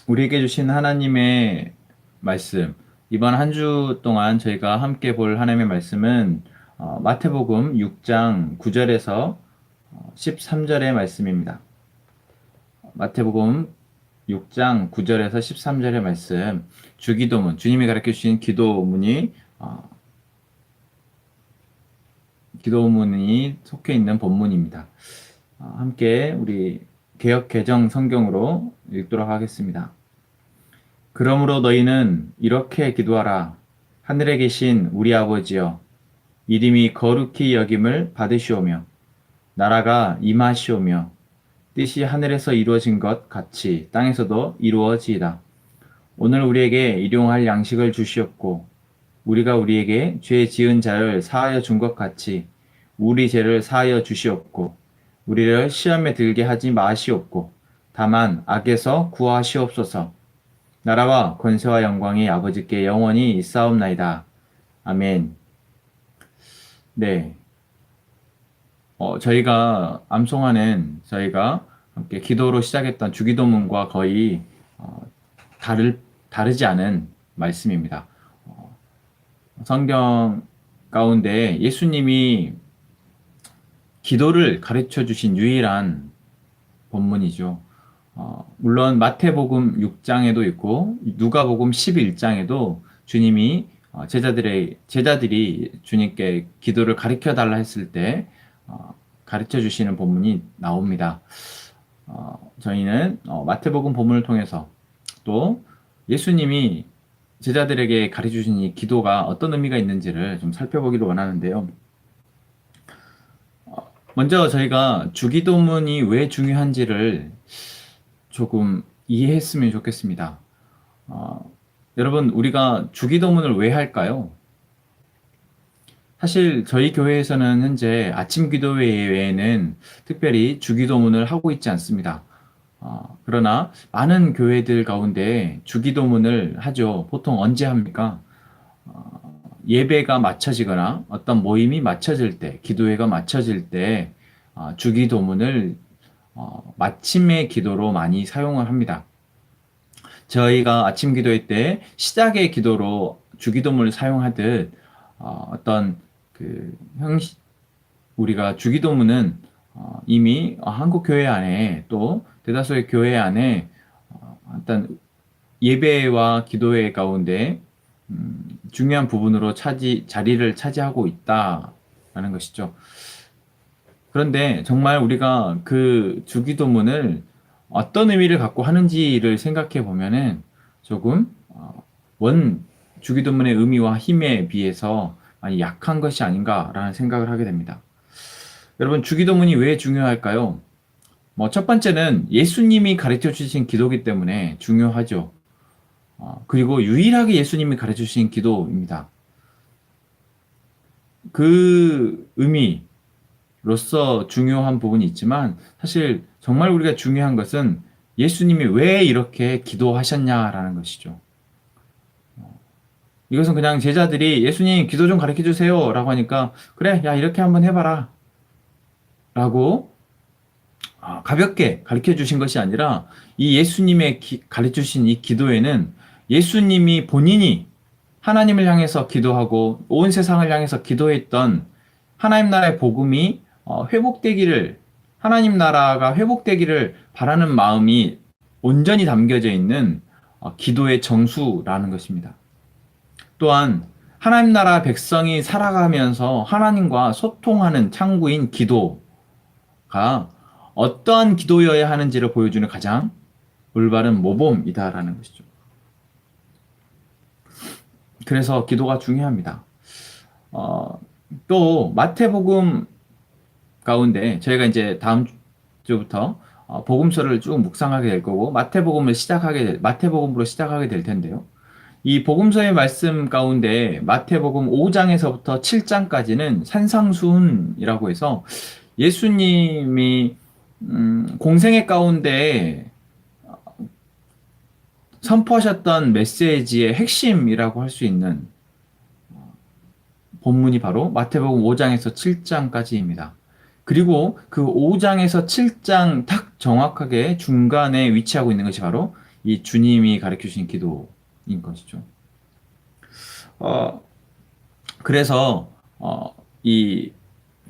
우리에게 주신 하나님의 말씀, 이번 한 주 동안 저희가 함께 볼 하나님의 말씀은 마태복음 6장 9절에서 13절의 말씀입니다. 마태복음 6장 9절에서 13절의 말씀, 주기도문, 주님이 가르쳐 주신 기도문이 속해 있는 본문입니다. 함께 우리 개역 개정 성경으로 읽도록 하겠습니다. 그러므로 너희는 이렇게 기도하라. 하늘에 계신 우리 아버지여, 이름이 거룩히 여김을 받으시오며, 나라가 임하시오며, 뜻이 하늘에서 이루어진 것 같이 땅에서도 이루어지이다. 오늘 우리에게 일용할 양식을 주시옵고, 우리가 우리에게 죄 지은 자를 사하여 준 것 같이 우리 죄를 사하여 주시옵고, 우리를 시험에 들게 하지 마시옵고, 다만 악에서 구하시옵소서. 나라와 권세와 영광이 아버지께 영원히 있사옵나이다. 아멘. 네. 저희가 함께 기도로 시작했던 주기도문과 거의 다르지 않은 말씀입니다. 성경 가운데 예수님이 기도를 가르쳐 주신 유일한 본문이죠. 물론 마태복음 6장에도 있고 누가복음 11장에도 주님이 제자들이 주님께 기도를 가르쳐 달라 했을 때 가르쳐 주시는 본문이 나옵니다. 저희는 마태복음 본문을 통해서 또 예수님이 제자들에게 가르쳐 주신 이 기도가 어떤 의미가 있는지를 좀 살펴보기를 원하는데요. 먼저 저희가 주기도문이 왜 중요한지를 조금 이해했으면 좋겠습니다. 여러분, 우리가 주기도문을 왜 할까요? 사실 저희 교회에서는 현재 아침 기도회 외에는 특별히 주기도문을 하고 있지 않습니다. 그러나 많은 교회들 가운데 주기도문을 하죠. 보통 언제 합니까? 예배가 맞춰지거나 어떤 모임이 맞춰질 때, 기도회가 맞춰질 때 주기도문을 마침의 기도로 많이 사용을 합니다. 저희가 아침 기도회 때 시작의 기도로 주기도문을 사용하듯 어떤 그 형식 우리가 주기도문은 이미 한국 교회 안에 또 대다수의 교회 안에 어떤 예배와 기도회 가운데 중요한 부분으로 자리를 차지하고 있다라는 것이죠. 그런데 정말 우리가 그 주기도문을 어떤 의미를 갖고 하는지를 생각해 보면은 조금 원 주기도문의 의미와 힘에 비해서 많이 약한 것이 아닌가라는 생각을 하게 됩니다. 여러분, 주기도문이 왜 중요할까요? 첫 번째는 예수님이 가르쳐 주신 기도이기 때문에 중요하죠. 그리고 유일하게 예수님이 가르쳐 주신 기도입니다. 그 의미로서 중요한 부분이 있지만 사실 정말 우리가 중요한 것은 예수님이 왜 이렇게 기도하셨냐라는 것이죠. 이것은 그냥 제자들이 예수님 기도 좀 가르쳐 주세요 라고 하니까 그래, 야, 이렇게 한번 해봐라 라고 가볍게 가르쳐 주신 것이 아니라 이 예수님의 가르쳐 주신 이 기도에는 예수님이 본인이 하나님을 향해서 기도하고 온 세상을 향해서 기도했던 하나님 나라의 복음이 회복되기를, 하나님 나라가 회복되기를 바라는 마음이 온전히 담겨져 있는 기도의 정수라는 것입니다. 또한 하나님 나라 백성이 살아가면서 하나님과 소통하는 창구인 기도가 어떠한 기도여야 하는지를 보여주는 가장 올바른 모범이다라는 것이죠. 그래서 기도가 중요합니다. 또 마태복음 가운데 저희가 이제 다음 주부터 복음서를 쭉 묵상하게 될 거고 마태복음으로 시작하게 될 텐데요. 이 복음서의 말씀 가운데 마태복음 5장에서부터 7장까지는 산상수훈이라고 해서 예수님이 공생애 가운데 선포하셨던 메시지의 핵심이라고 할 수 있는 본문이 바로 마태복음 5장에서 7장까지입니다. 그리고 그 5장에서 7장 딱 정확하게 중간에 위치하고 있는 것이 바로 이 주님이 가르쳐 주신 기도인 것이죠. 어, 그래서 이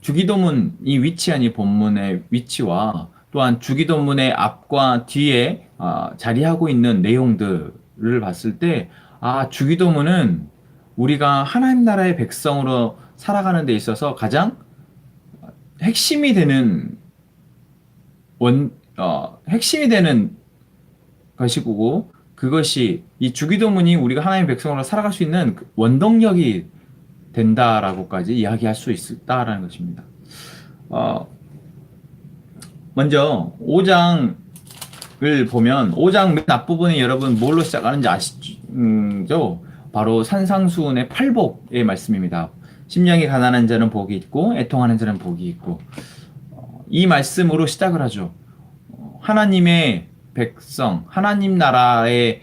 주기도문이 위치한 이 본문의 위치와 또한 주기도문의 앞과 뒤에 자리하고 있는 내용들을 봤을 때, 주기도문은 우리가 하나님 나라의 백성으로 살아가는 데 있어서 가장 핵심이 되는 핵심이 되는 것이고, 그것이 이 주기도문이 우리가 하나님의 백성으로 살아갈 수 있는 그 원동력이 된다라고까지 이야기할 수 있다라는 것입니다. 먼저 5장을 보면 5장 맨 앞부분에 여러분 뭘로 시작하는지 아시죠? 바로 산상수훈의 팔복의 말씀입니다. 심령이 가난한 자는 복이 있고 애통하는 자는 복이 있고, 이 말씀으로 시작을 하죠. 하나님의 백성, 하나님 나라에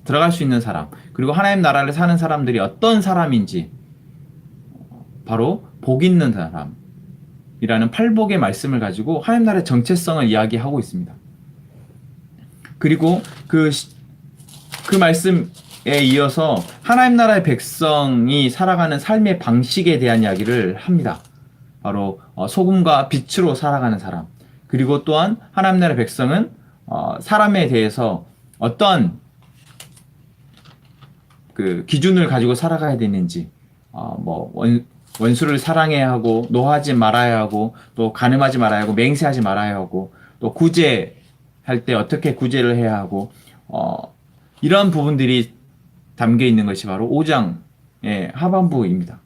들어갈 수 있는 사람, 그리고 하나님 나라를 사는 사람들이 어떤 사람인지, 바로 복 있는 사람이라는 팔복의 말씀을 가지고 하나님 나라의 정체성을 이야기하고 있습니다. 그리고 그 말씀에 이어서 하나님 나라의 백성이 살아가는 삶의 방식에 대한 이야기를 합니다. 바로 소금과 빛으로 살아가는 사람, 그리고 또한 하나님 나라의 백성은 사람에 대해서 어떤 그 기준을 가지고 살아가야 되는지, 원수를 사랑해야 하고, 노하지 말아야 하고, 또 간음하지 말아야 하고, 맹세하지 말아야 하고, 또 구제할 때 어떻게 구제를 해야 하고, 이러한 부분들이 담겨 있는 것이 바로 5장의 하반부입니다.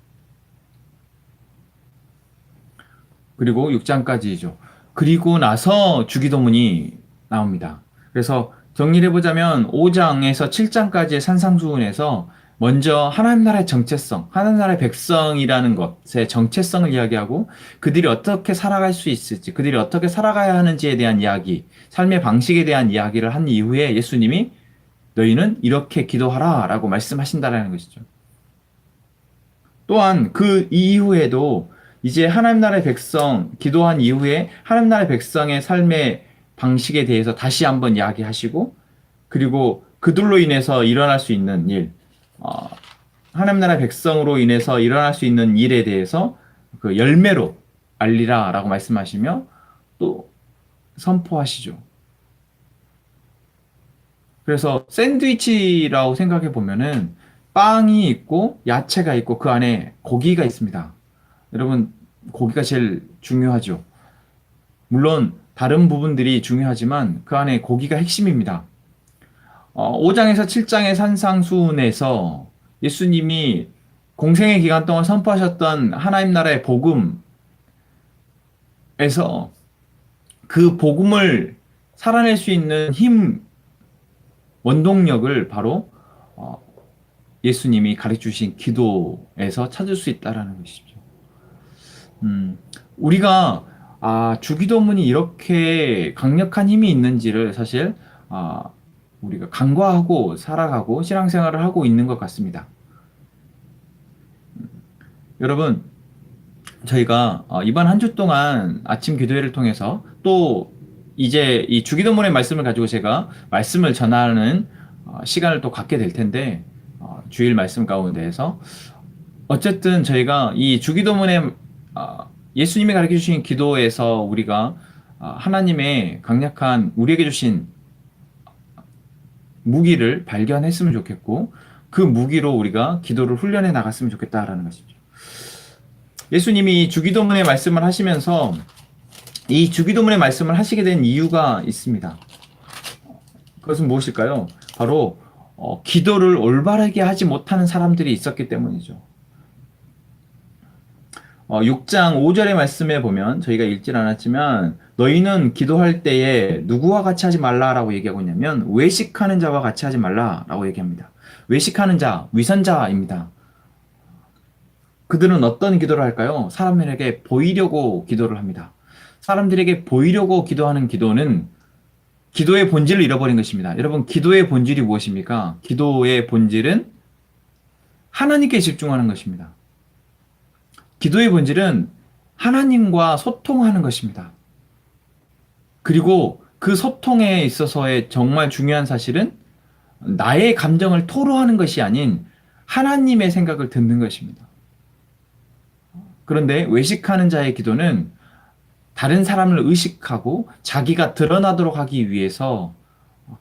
그리고 6장까지죠. 그리고 나서 주기도문이 나옵니다. 그래서 정리를 해보자면 5장에서 7장까지의 산상수훈에서 먼저 하나님 나라의 정체성, 하나님 나라의 백성이라는 것의 정체성을 이야기하고, 그들이 어떻게 살아갈 수 있을지, 그들이 어떻게 살아가야 하는지에 대한 이야기, 삶의 방식에 대한 이야기를 한 이후에 예수님이 너희는 이렇게 기도하라 라고 말씀하신다라는 것이죠. 또한 그 이후에도 이제 하나님 나라의 백성, 기도한 이후에 하나님 나라의 백성의 삶의 방식에 대해서 다시 한번 이야기하시고, 그리고 그들로 인해서 일어날 수 있는 일, 하나님 나라의 백성으로 인해서 일어날 수 있는 일에 대해서 그 열매로 알리라 라고 말씀하시며 또 선포하시죠. 그래서 샌드위치라고 생각해 보면은 빵이 있고 야채가 있고 그 안에 고기가 있습니다. 여러분, 고기가 제일 중요하죠. 물론 다른 부분들이 중요하지만 그 안에 고기가 핵심입니다. 5장에서 7장의 산상수훈에서 예수님이 공생의 기간 동안 선포하셨던 하나님 나라의 복음에서 그 복음을 살아낼 수 있는 힘, 원동력을 바로 예수님이 가르쳐 주신 기도에서 찾을 수 있다라는 것이죠. 우리가 주기도문이 이렇게 강력한 힘이 있는지를 사실 우리가 간과하고 살아가고 신앙생활을 하고 있는 것 같습니다. 여러분, 저희가 이번 한 주 동안 아침 기도회를 통해서 또 이제 이 주기도문의 말씀을 가지고 제가 말씀을 전하는 시간을 또 갖게 될 텐데, 주일 말씀 가운데에서 어쨌든 저희가 이 주기도문의 예수님이 가르쳐 주신 기도에서 우리가 하나님의 강력한 우리에게 주신 무기를 발견했으면 좋겠고, 그 무기로 우리가 기도를 훈련해 나갔으면 좋겠다라는 것이죠. 예수님이 주기도문의 말씀을 하시면서 이 주기도문의 말씀을 하시게 된 이유가 있습니다. 그것은 무엇일까요? 바로 기도를 올바르게 하지 못하는 사람들이 있었기 때문이죠. 6장 5절의 말씀에 보면, 저희가 읽질 않았지만, 너희는 기도할 때에 누구와 같이 하지 말라라고 얘기하고 있냐면 외식하는 자와 같이 하지 말라라고 얘기합니다. 외식하는 자, 위선자입니다. 그들은 어떤 기도를 할까요? 사람들에게 보이려고 기도를 합니다. 사람들에게 보이려고 기도하는 기도는 기도의 본질을 잃어버린 것입니다. 여러분, 기도의 본질이 무엇입니까? 기도의 본질은 하나님께 집중하는 것입니다. 기도의 본질은 하나님과 소통하는 것입니다. 그리고 그 소통에 있어서의 정말 중요한 사실은 나의 감정을 토로하는 것이 아닌 하나님의 생각을 듣는 것입니다. 그런데 외식하는 자의 기도는 다른 사람을 의식하고 자기가 드러나도록 하기 위해서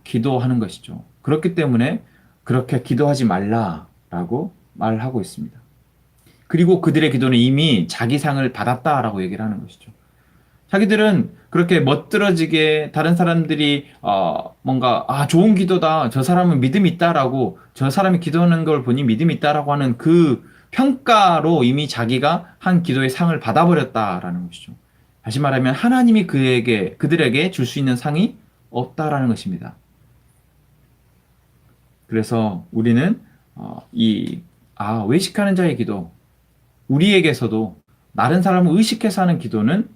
기도하는 것이죠. 그렇기 때문에 그렇게 기도하지 말라라고 말하고 있습니다. 그리고 그들의 기도는 이미 자기 상을 받았다라고 얘기를 하는 것이죠. 자기들은 그렇게 멋들어지게 다른 사람들이 뭔가 좋은 기도다, 저 사람은 믿음이 있다라고, 저 사람이 기도하는 걸 보니 믿음이 있다라고 하는 그 평가로 이미 자기가 한 기도의 상을 받아버렸다라는 것이죠. 다시 말하면 하나님이 그들에게 줄 수 있는 상이 없다라는 것입니다. 그래서 우리는 외식하는 자의 기도, 우리에게서도 다른 사람을 의식해서 하는 기도는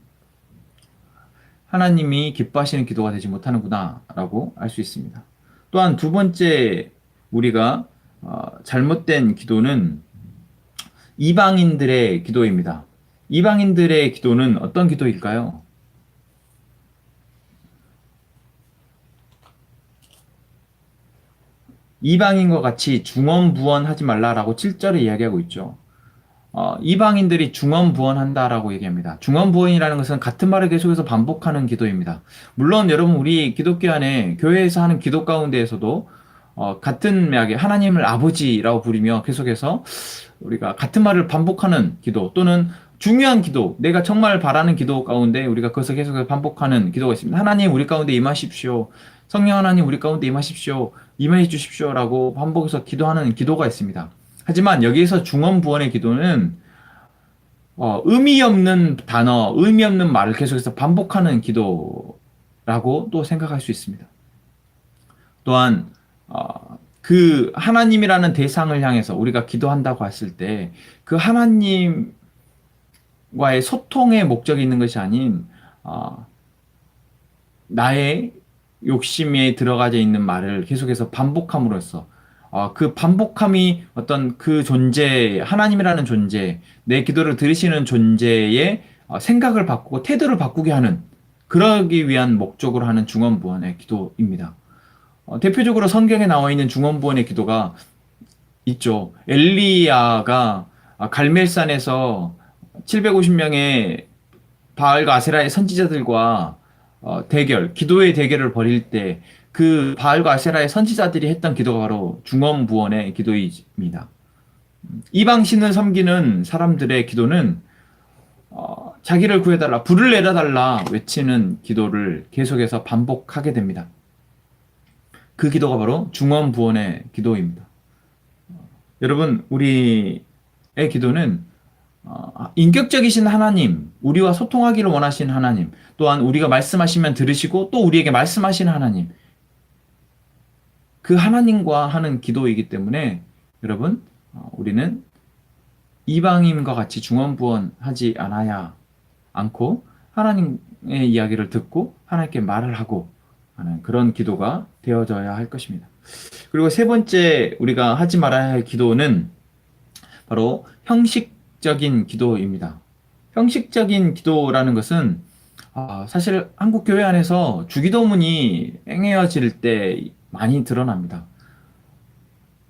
하나님이 기뻐하시는 기도가 되지 못하는구나 라고 알 수 있습니다. 또한 두 번째 우리가 잘못된 기도는 이방인들의 기도입니다. 이방인들의 기도는 어떤 기도일까요? 이방인과 같이 중언부언하지 말라라고 7절에 이야기하고 있죠. 이방인들이 중언부언한다라고 얘기합니다. 중언부언이라는 것은 같은 말을 계속해서 반복하는 기도입니다. 물론 여러분 우리 기독교 안에 교회에서 하는 기도 가운데에서도 같은 맥에 하나님을 아버지라고 부르며 계속해서 우리가 같은 말을 반복하는 기도 또는 중요한 기도, 내가 정말 바라는 기도 가운데 우리가 그것을 계속해서 반복하는 기도가 있습니다. 하나님 우리 가운데 임하십시오. 성령 하나님 우리 가운데 임하십시오. 임해 주십시오라고 반복해서 기도하는 기도가 있습니다. 하지만 여기에서 중언부언의 기도는 의미 없는 단어, 의미 없는 말을 계속해서 반복하는 기도라고 또 생각할 수 있습니다. 또한 그 하나님이라는 대상을 향해서 우리가 기도한다고 했을 때 그 하나님과의 소통의 목적이 있는 것이 아닌 나의 욕심에 들어가져 있는 말을 계속해서 반복함으로써 그 반복함이 어떤 그 존재, 하나님이라는 존재, 내 기도를 들으시는 존재의 생각을 바꾸고 태도를 바꾸게 하는, 그러기 위한 목적으로 하는 중언부언의 기도입니다. 대표적으로 성경에 나와 있는 중언부언의 기도가 있죠. 엘리야가 갈멜산에서 750명의 바알과 아세라의 선지자들과 기도의 대결을 벌일 때 그 바알과 아세라의 선지자들이 했던 기도가 바로 중언부언의 기도입니다. 이방 신을 섬기는 사람들의 기도는 자기를 구해달라, 불을 내려달라 외치는 기도를 계속해서 반복하게 됩니다. 그 기도가 바로 중언부언의 기도입니다. 여러분, 우리의 기도는 인격적이신 하나님, 우리와 소통하기를 원하시는 하나님, 또한 우리가 말씀하시면 들으시고 또 우리에게 말씀하시는 하나님, 그 하나님과 하는 기도이기 때문에 여러분, 우리는 이방인과 같이 중언부언하지 않고 하나님의 이야기를 듣고 하나님께 말을 하고 하는 그런 기도가 되어져야 할 것입니다. 그리고 세 번째 우리가 하지 말아야 할 기도는 바로 형식적인 기도입니다. 형식적인 기도라는 것은 사실 한국 교회 안에서 주기도문이 행해어질 때 많이 드러납니다.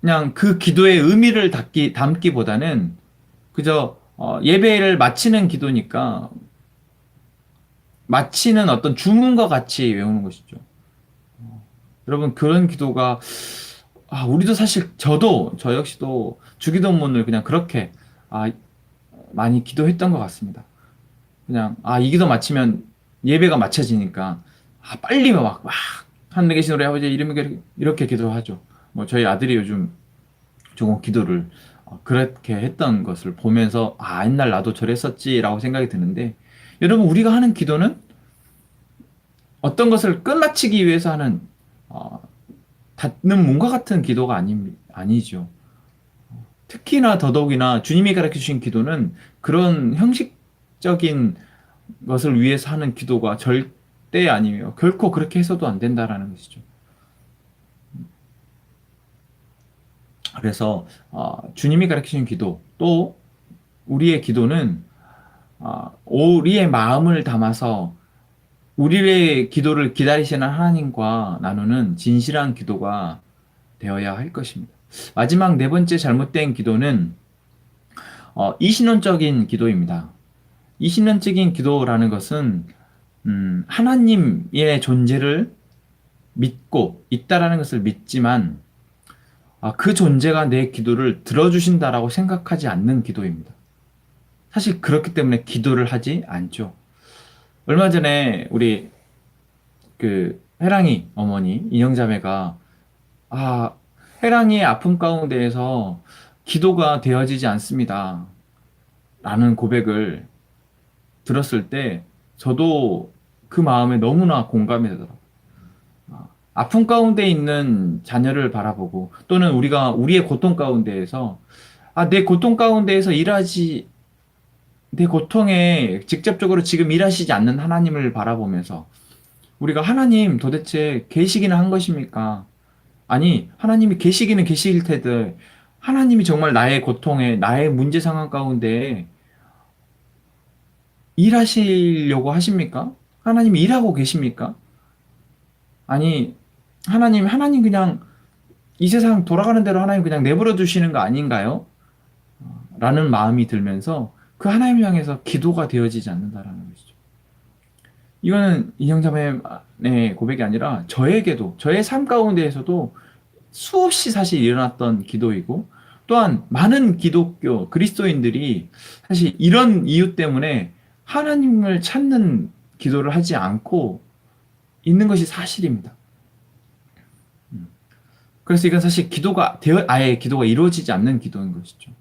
그냥 그 기도의 의미를 담기보다는 그저 예배를 마치는 기도니까 마치는 어떤 주문과 같이 외우는 것이죠. 여러분, 그런 기도가 우리도 사실 저 역시도 주기도문을 그냥 그렇게 많이 기도했던 것 같습니다. 그냥 이 기도 마치면 예배가 마쳐지니까 빨리 막 하늘에 계신 우리 아버지 이름에 이렇게 기도하죠. 뭐 저희 아들이 요즘 조금 기도를 그렇게 했던 것을 보면서 옛날 나도 저랬었지라고 생각이 드는데, 여러분, 우리가 하는 기도는 어떤 것을 끝마치기 위해서 하는 닿는 문과 같은 기도가 아니죠. 특히나 더더욱이나 주님이 가르쳐 주신 기도는 그런 형식적인 것을 위해서 하는 기도가 절대 아니며 결코 그렇게 해서도 안 된다라는 것이죠. 그래서 주님이 가르쳐 주신 기도, 또 우리의 기도는 우리의 마음을 담아서 우리의 기도를 기다리시는 하나님과 나누는 진실한 기도가 되어야 할 것입니다. 마지막 네 번째 잘못된 기도는 이신론적인 기도입니다. 이신론적인 기도라는 것은 하나님의 존재를 믿고 있다라는 것을 믿지만 그 존재가 내 기도를 들어주신다라고 생각하지 않는 기도입니다. 사실 그렇기 때문에 기도를 하지 않죠. 얼마 전에 우리 그 해랑이 어머니 인형자매가 해랑이의 아픔 가운데에서 기도가 되어지지 않습니다. 라는 고백을 들었을 때 저도 그 마음에 너무나 공감이 되더라고요. 아픔 가운데 있는 자녀를 바라보고 또는 우리가 우리의 고통 가운데에서 내 고통 가운데에서 내 고통에 직접적으로 지금 일하시지 않는 하나님을 바라보면서 우리가 하나님 도대체 계시기는 한 것입니까? 아니, 하나님이 계시기는 계실 테도 하나님이 정말 나의 고통에, 나의 문제 상황 가운데 일하시려고 하십니까? 하나님이 일하고 계십니까? 아니, 하나님 그냥 이 세상 돌아가는 대로 하나님 그냥 내버려 두시는 거 아닌가요? 라는 마음이 들면서 그 하나님을 향해서 기도가 되어지지 않는다라는 것이죠. 이거는 인형자매의 고백이 아니라 저에게도, 저의 삶 가운데에서도 수없이 사실 일어났던 기도이고, 또한 많은 기독교 그리스도인들이 사실 이런 이유 때문에 하나님을 찾는 기도를 하지 않고 있는 것이 사실입니다. 그래서 이건 사실 아예 기도가 이루어지지 않는 기도인 것이죠.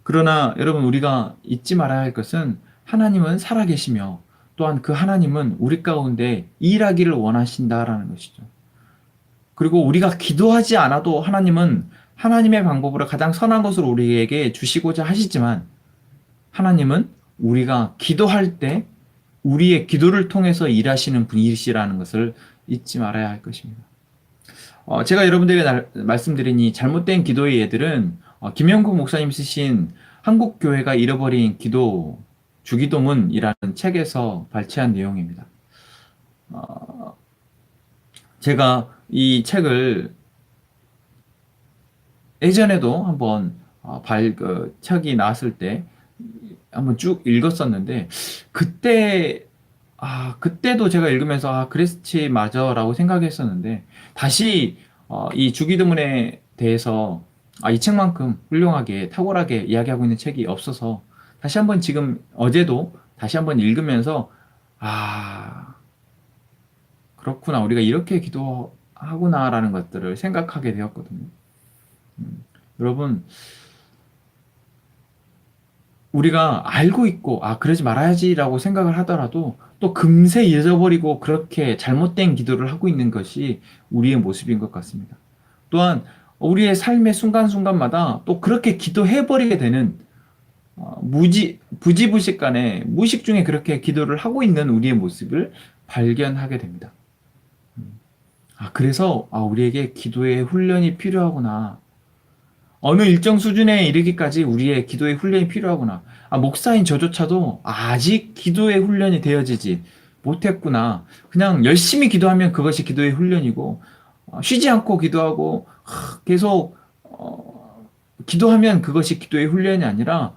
그러나 여러분, 우리가 잊지 말아야 할 것은 하나님은 살아계시며 또한 그 하나님은 우리 가운데 일하기를 원하신다라는 것이죠. 그리고 우리가 기도하지 않아도 하나님은 하나님의 방법으로 가장 선한 것을 우리에게 주시고자 하시지만, 하나님은 우리가 기도할 때 우리의 기도를 통해서 일하시는 분이시라는 것을 잊지 말아야 할 것입니다. 제가 여러분들에게 말씀드린 이 잘못된 기도의 예들은 김영국 목사님 쓰신 한국교회가 잃어버린 기도 주기도문이라는 책에서 발췌한 내용입니다. 제가 이 책을 예전에도 한번 책이 나왔을 때 한번 쭉 읽었었는데 그때도 제가 읽으면서 그랬지 맞아라고 생각했었는데, 다시 이 주기도문에 대해서 이 책만큼 훌륭하게 탁월하게 이야기하고 있는 책이 없어서 다시 한번 지금 어제도 다시 한번 읽으면서 그렇구나, 우리가 이렇게 기도하구나라는 것들을 생각하게 되었거든요. 여러분, 우리가 알고 있고 그러지 말아야지라고 생각을 하더라도 또 금세 잊어버리고 그렇게 잘못된 기도를 하고 있는 것이 우리의 모습인 것 같습니다. 또한 우리의 삶의 순간순간마다 또 그렇게 기도해버리게 되는 부지부식간에 무의식 중에 그렇게 기도를 하고 있는 우리의 모습을 발견하게 됩니다. 그래서 우리에게 기도의 훈련이 필요하구나. 어느 일정 수준에 이르기까지 우리의 기도의 훈련이 필요하구나. 목사인 저조차도 아직 기도의 훈련이 되어지지 못했구나. 그냥 열심히 기도하면 그것이 기도의 훈련이고, 쉬지 않고 기도하고 계속 기도하면 그것이 기도의 훈련이 아니라,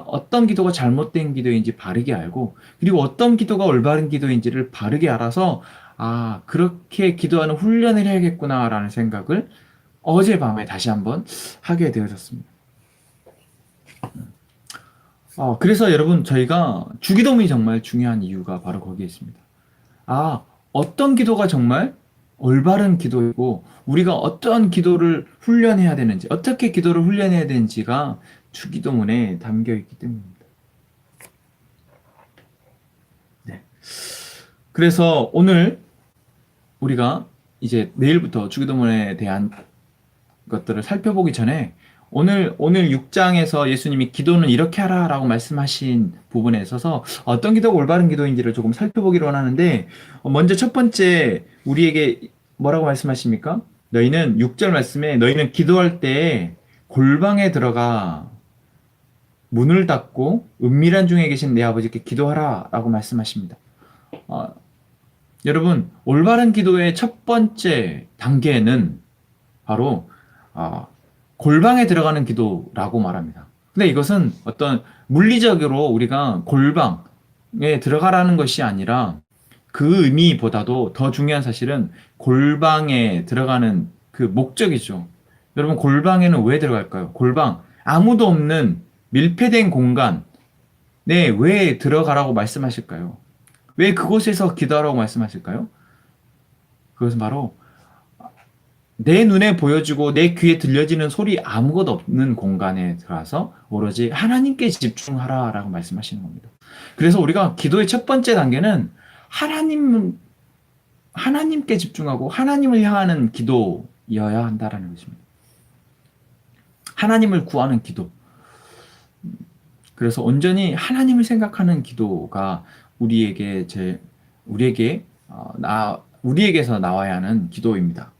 어떤 기도가 잘못된 기도인지 바르게 알고, 그리고 어떤 기도가 올바른 기도인지를 바르게 알아서 그렇게 기도하는 훈련을 해야겠구나라는 생각을 어젯밤에 다시 한번 하게 되어졌습니다. 그래서 여러분, 저희가 주기도문이 정말 중요한 이유가 바로 거기에 있습니다. 어떤 기도가 정말 올바른 기도이고 우리가 어떤 기도를 훈련해야 되는지, 어떻게 기도를 훈련해야 되는지가 주기도문에 담겨 있기 때문입니다. 네. 그래서 오늘 우리가 이제 내일부터 주기도문에 대한 것들을 살펴보기 전에 오늘 6장에서 예수님이 기도는 이렇게 하라 라고 말씀하신 부분에 있어서 어떤 기도가 올바른 기도인지를 조금 살펴보기로 하는데, 먼저 첫 번째 우리에게 뭐라고 말씀하십니까? 6절 말씀에 너희는 기도할 때 골방에 들어가 문을 닫고 은밀한 중에 계신 내 아버지께 기도하라 라고 말씀하십니다. 여러분, 올바른 기도의 첫 번째 단계는 바로 골방에 들어가는 기도라고 말합니다. 근데 이것은 어떤 물리적으로 우리가 골방에 들어가라는 것이 아니라 그 의미보다도 더 중요한 사실은 골방에 들어가는 그 목적이죠. 여러분, 골방에는 왜 들어갈까요? 골방, 아무도 없는 밀폐된 공간에 왜 들어가라고 말씀하실까요? 왜 그곳에서 기도하라고 말씀하실까요? 그것은 바로 내 눈에 보여지고 내 귀에 들려지는 소리 아무것도 없는 공간에 들어가서 오로지 하나님께 집중하라라고 말씀하시는 겁니다. 그래서 우리가 기도의 첫 번째 단계는 하나님께 집중하고 하나님을 향하는 기도여야 한다라는 것입니다. 하나님을 구하는 기도. 그래서 온전히 하나님을 생각하는 기도가 우리에게서 나와야 하는 기도입니다.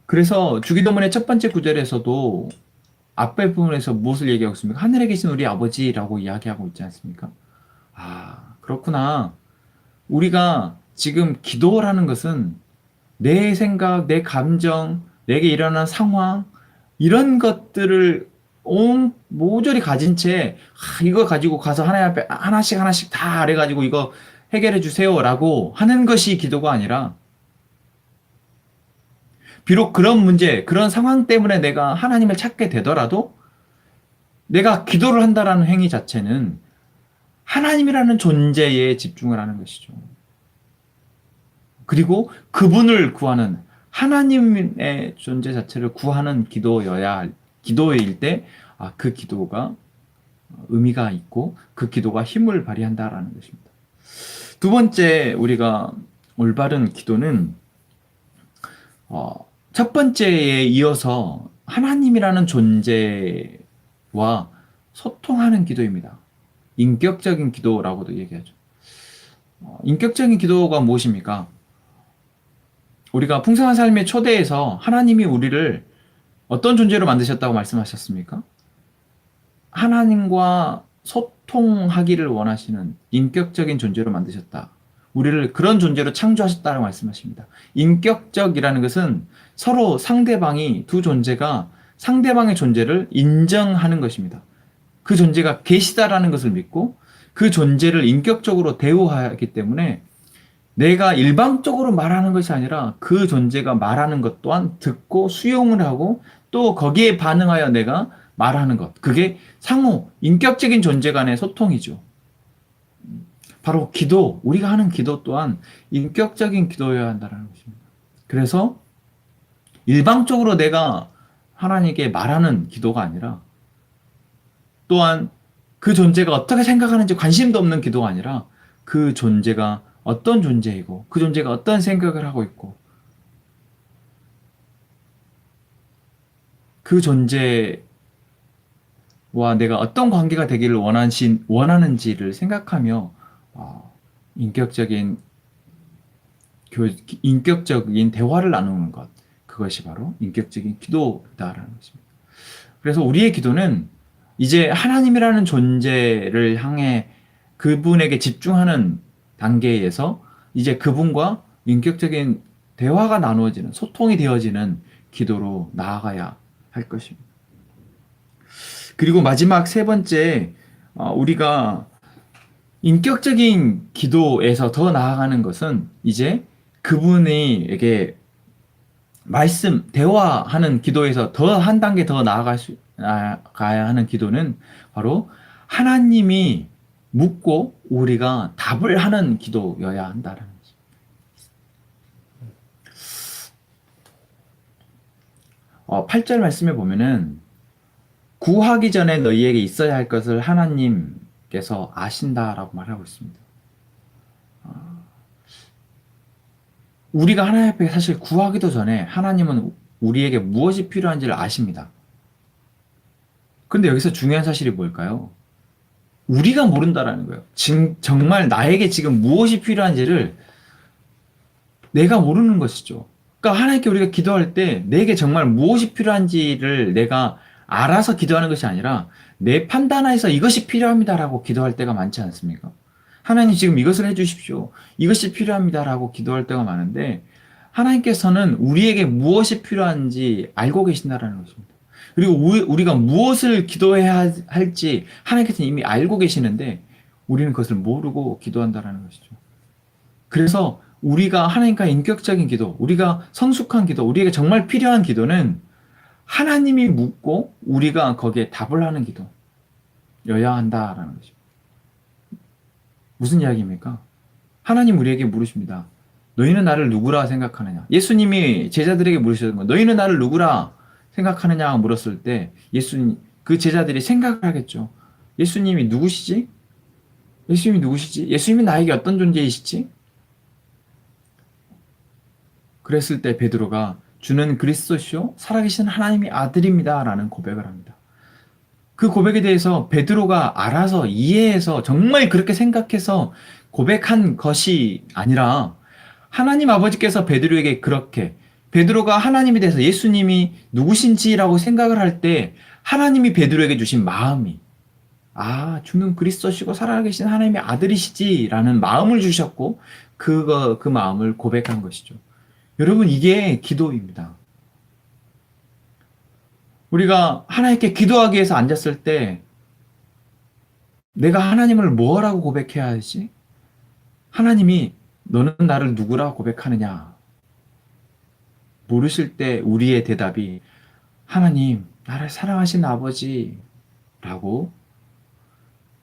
그래서 주기도문의 첫 번째 구절에서도 앞에 부분에서 무엇을 얘기하고 있습니까? 하늘에 계신 우리 아버지라고 이야기하고 있지 않습니까? 그렇구나. 우리가 지금 기도라는 것은 내 생각, 내 감정, 내게 일어난 상황, 이런 것들을 모조리 가진 채 이거 가지고 가서 하나님 앞에 하나씩 다 아래가지고 이거 해결해 주세요 라고 하는 것이 기도가 아니라, 비록 그런 문제, 그런 상황 때문에 내가 하나님을 찾게 되더라도 내가 기도를 한다라는 행위 자체는 하나님이라는 존재에 집중을 하는 것이죠. 그리고 그분을 구하는 하나님의 존재 자체를 구하는 기도일 때 그 기도가 의미가 있고 그 기도가 힘을 발휘한다라는 것입니다. 두 번째, 우리가 올바른 기도는 첫 번째에 이어서 하나님이라는 존재와 소통하는 기도입니다. 인격적인 기도라고도 얘기하죠. 인격적인 기도가 무엇입니까? 우리가 풍성한 삶의 초대에서 하나님이 우리를 어떤 존재로 만드셨다고 말씀하셨습니까? 하나님과 소통하기를 원하시는 인격적인 존재로 만드셨다. 우리를 그런 존재로 창조하셨다고 말씀하십니다. 인격적이라는 것은 서로 두 존재가 상대방의 존재를 인정하는 것입니다. 그 존재가 계시다라는 것을 믿고 그 존재를 인격적으로 대우하기 때문에 내가 일방적으로 말하는 것이 아니라 그 존재가 말하는 것 또한 듣고 수용을 하고 또 거기에 반응하여 내가 말하는 것. 그게 상호, 인격적인 존재 간의 소통이죠. 바로 기도, 우리가 하는 기도 또한 인격적인 기도여야 한다는 것입니다. 그래서 일방적으로 내가 하나님께 말하는 기도가 아니라, 또한 그 존재가 어떻게 생각하는지 관심도 없는 기도가 아니라 그 존재가 어떤 존재이고 그 존재가 어떤 생각을 하고 있고 그 존재와 내가 어떤 관계가 되기를 원하는지를 생각하며 인격적인 대화를 나누는 것, 그것이 바로 인격적인 기도다라는 것입니다. 그래서 우리의 기도는 이제 하나님이라는 존재를 향해 그분에게 집중하는 단계에서 이제 그분과 인격적인 대화가 나누어지는, 소통이 되어지는 기도로 나아가야 할 것입니다. 그리고 마지막 세 번째, 우리가 인격적인 기도에서 더 나아가는 것은 이제 그분에게 대화하는 기도에서 더 한 단계 더 나아가야 하는 기도는 바로 하나님이 묻고 우리가 답을 하는 기도여야 한다는 거죠. 8절 말씀에 보면은 구하기 전에 너희에게 있어야 할 것을 하나님께서 아신다라고 말하고 있습니다. 우리가 하나님 앞에 사실 구하기도 전에 하나님은 우리에게 무엇이 필요한지를 아십니다. 근데 여기서 중요한 사실이 뭘까요? 우리가 모른다라는 거예요. 정말 나에게 지금 무엇이 필요한지를 내가 모르는 것이죠. 그러니까 하나님께 우리가 기도할 때 내게 정말 무엇이 필요한지를 내가 알아서 기도하는 것이 아니라 내 판단하에서 이것이 필요합니다라고 기도할 때가 많지 않습니까? 하나님 지금 이것을 해주십시오. 이것이 필요합니다라고 기도할 때가 많은데 하나님께서는 우리에게 무엇이 필요한지 알고 계신다라는 것입니다. 그리고 우리가 무엇을 기도해야 할지 하나님께서는 이미 알고 계시는데 우리는 그것을 모르고 기도한다라는 것이죠. 그래서 우리가 하나님과 인격적인 기도, 우리가 성숙한 기도, 우리에게 정말 필요한 기도는 하나님이 묻고 우리가 거기에 답을 하는 기도여야 한다라는 것입니다. 무슨 이야기입니까? 하나님 우리에게 물으십니다. 너희는 나를 누구라 생각하느냐? 예수님이 제자들에게 물으셨던 거, 너희는 나를 누구라 생각하느냐 물었을 때 예수님, 그 제자들이 생각을 하겠죠. 예수님이 누구시지? 예수님이 누구시지? 예수님이 나에게 어떤 존재이시지? 그랬을 때 베드로가 주는 그리스도시요 살아계신 하나님의 아들입니다 라는 고백을 합니다. 그 고백에 대해서 베드로가 알아서 이해해서 정말 그렇게 생각해서 고백한 것이 아니라 하나님 아버지께서 베드로에게 그렇게 베드로가 하나님에 대해서 예수님이 누구신지라고 생각을 할 때 하나님이 베드로에게 주신 마음이 주는 그리스도시고 살아계신 하나님의 아들이시지라는 마음을 주셨고 그 마음을 고백한 것이죠. 여러분 이게 기도입니다. 우리가 하나님께 기도하기 위해서 앉았을 때 내가 하나님을 뭐라고 고백해야 하지? 하나님이 너는 나를 누구라 고백하느냐? 모르실 때 우리의 대답이 하나님 나를 사랑하신 아버지라고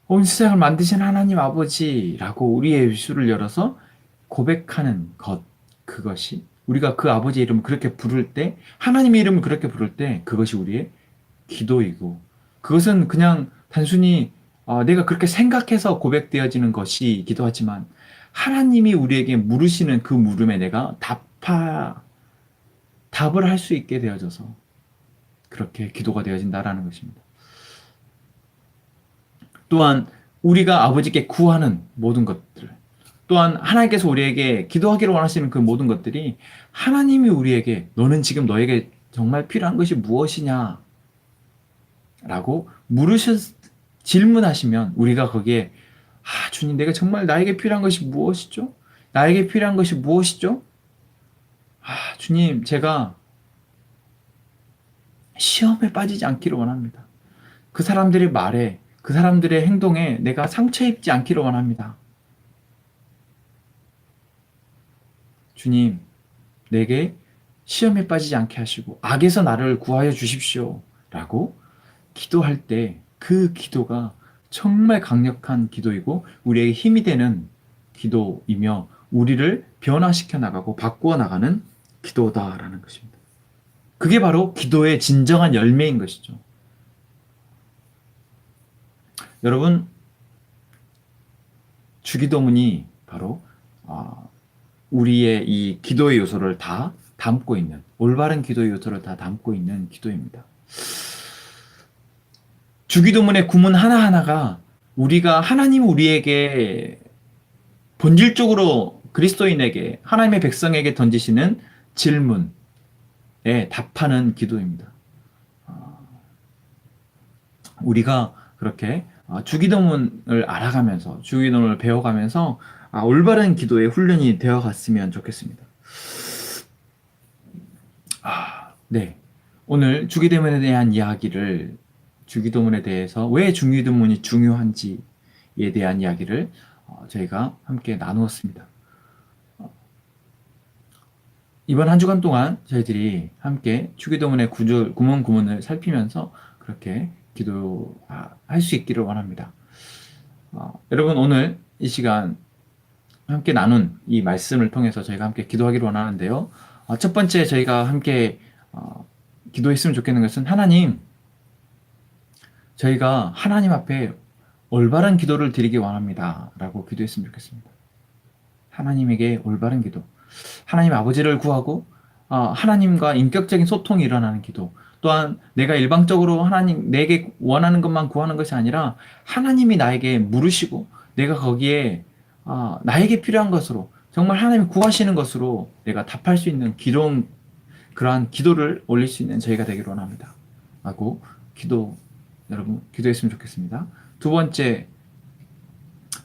온 세상을 만드신 하나님 아버지라고 우리의 입술을 열어서 고백하는 것 그것이 우리가 그 아버지의 이름을 그렇게 부를 때 하나님의 이름을 그렇게 부를 때 그것이 우리의 기도이고 그것은 그냥 단순히 내가 그렇게 생각해서 고백되어지는 것이기도 하지만 하나님이 우리에게 물으시는 그 물음에 내가 답을 할 수 있게 되어져서 그렇게 기도가 되어진다라는 것입니다. 또한 우리가 아버지께 구하는 모든 것들 또한 하나님께서 우리에게 기도하기를 원하시는 그 모든 것들이 하나님이 우리에게 너는 지금 너에게 정말 필요한 것이 무엇이냐 라고 질문하시면 우리가 거기에 주님 내가 정말 나에게 필요한 것이 무엇이죠? 나에게 필요한 것이 무엇이죠? 주님 제가 시험에 빠지지 않기를 원합니다. 그 사람들의 말에 그 사람들의 행동에 내가 상처 입지 않기를 원합니다. 주님, 내게 시험에 빠지지 않게 하시고 악에서 나를 구하여 주십시오. 라고 기도할 때 그 기도가 정말 강력한 기도이고 우리에게 힘이 되는 기도이며 우리를 변화시켜 나가고 바꾸어 나가는 기도다라는 것입니다. 그게 바로 기도의 진정한 열매인 것이죠. 여러분, 주기도문이 바로 우리의 이 기도의 요소를 다 담고 있는 올바른 기도의 요소를 다 담고 있는 기도입니다. 주기도문의 구문 하나하나가 우리가 하나님 우리에게 본질적으로 그리스도인에게 하나님의 백성에게 던지시는 질문에 답하는 기도입니다. 우리가 그렇게 주기도문을 알아가면서 주기도문을 배워가면서 올바른 기도의 훈련이 되어갔으면 좋겠습니다. 네, 오늘 주기도문에 대한 이야기를 주기도문에 대해서 왜 주기도문이 중요한지에 대한 이야기를 저희가 함께 나누었습니다. 이번 한 주간 동안 저희들이 함께 주기도문의 구문을 살피면서 그렇게 기도할 수 있기를 원합니다. 여러분 오늘 이 시간 함께 나눈 이 말씀을 통해서 저희가 함께 기도하기를 원하는데요. 첫 번째 저희가 함께 기도했으면 좋겠는 것은 하나님, 저희가 하나님 앞에 올바른 기도를 드리기 원합니다. 라고 기도했으면 좋겠습니다. 하나님에게 올바른 기도. 하나님 아버지를 구하고 하나님과 인격적인 소통이 일어나는 기도. 또한 내가 일방적으로 하나님 내게 원하는 것만 구하는 것이 아니라 하나님이 나에게 물으시고 내가 거기에 나에게 필요한 것으로 정말 하나님이 구하시는 것으로 내가 답할 수 있는 그러한 기도를 올릴 수 있는 저희가 되기를 원합니다. 라고 여러분 기도했으면 좋겠습니다. 두 번째,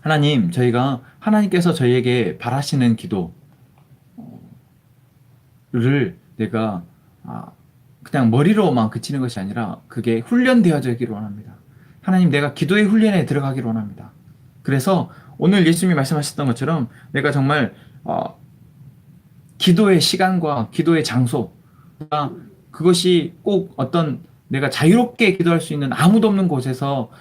하나님, 저희가 하나님께서 저희에게 바라시는 기도를 내가 그냥 머리로만 그치는 것이 아니라 그게 훈련되어지기를 원합니다. 하나님, 내가 기도의 훈련에 들어가기를 원합니다. 그래서 오늘 예수님이 말씀하셨던 것처럼 내가 정말 기도의 시간과 기도의 장소, 그것이 꼭 어떤 내가 자유롭게 기도할 수 있는 아무도 없는 곳에서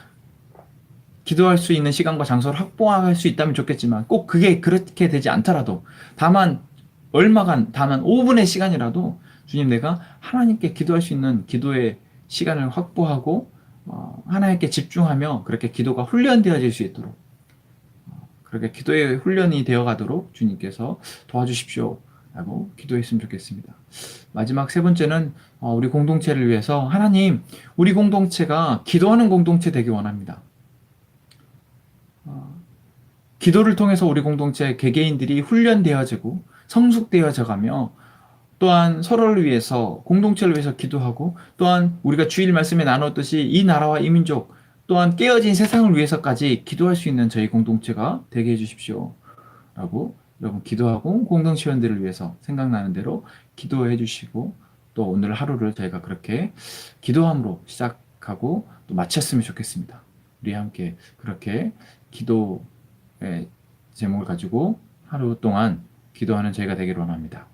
기도할 수 있는 시간과 장소를 확보할 수 있다면 좋겠지만 꼭 그게 그렇게 되지 않더라도 다만 5분의 시간이라도 주님, 내가 하나님께 기도할 수 있는 기도의 시간을 확보하고 하나님께 집중하며 그렇게 기도가 훈련되어질 수 있도록, 그렇게 기도의 훈련이 되어가도록 주님께서 도와주십시오 라고 기도했으면 좋겠습니다. 마지막 세 번째는 우리 공동체를 위해서 하나님, 우리 공동체가 기도하는 공동체 되기 원합니다. 기도를 통해서 우리 공동체 개개인들이 훈련되어지고 성숙되어져 가며 또한 서로를 위해서, 공동체를 위해서 기도하고, 또한 우리가 주일 말씀에 나눴듯이 이 나라와 이 민족, 또한 깨어진 세상을 위해서까지 기도할 수 있는 저희 공동체가 되게 해주십시오 라고 여러분 기도하고, 공동체원들을 위해서 생각나는 대로 기도해 주시고, 또 오늘 하루를 저희가 그렇게 기도함으로 시작하고 또 마쳤으면 좋겠습니다. 우리 함께 그렇게 기도의 제목을 가지고 하루 동안 기도하는 저희가 되기를 원합니다.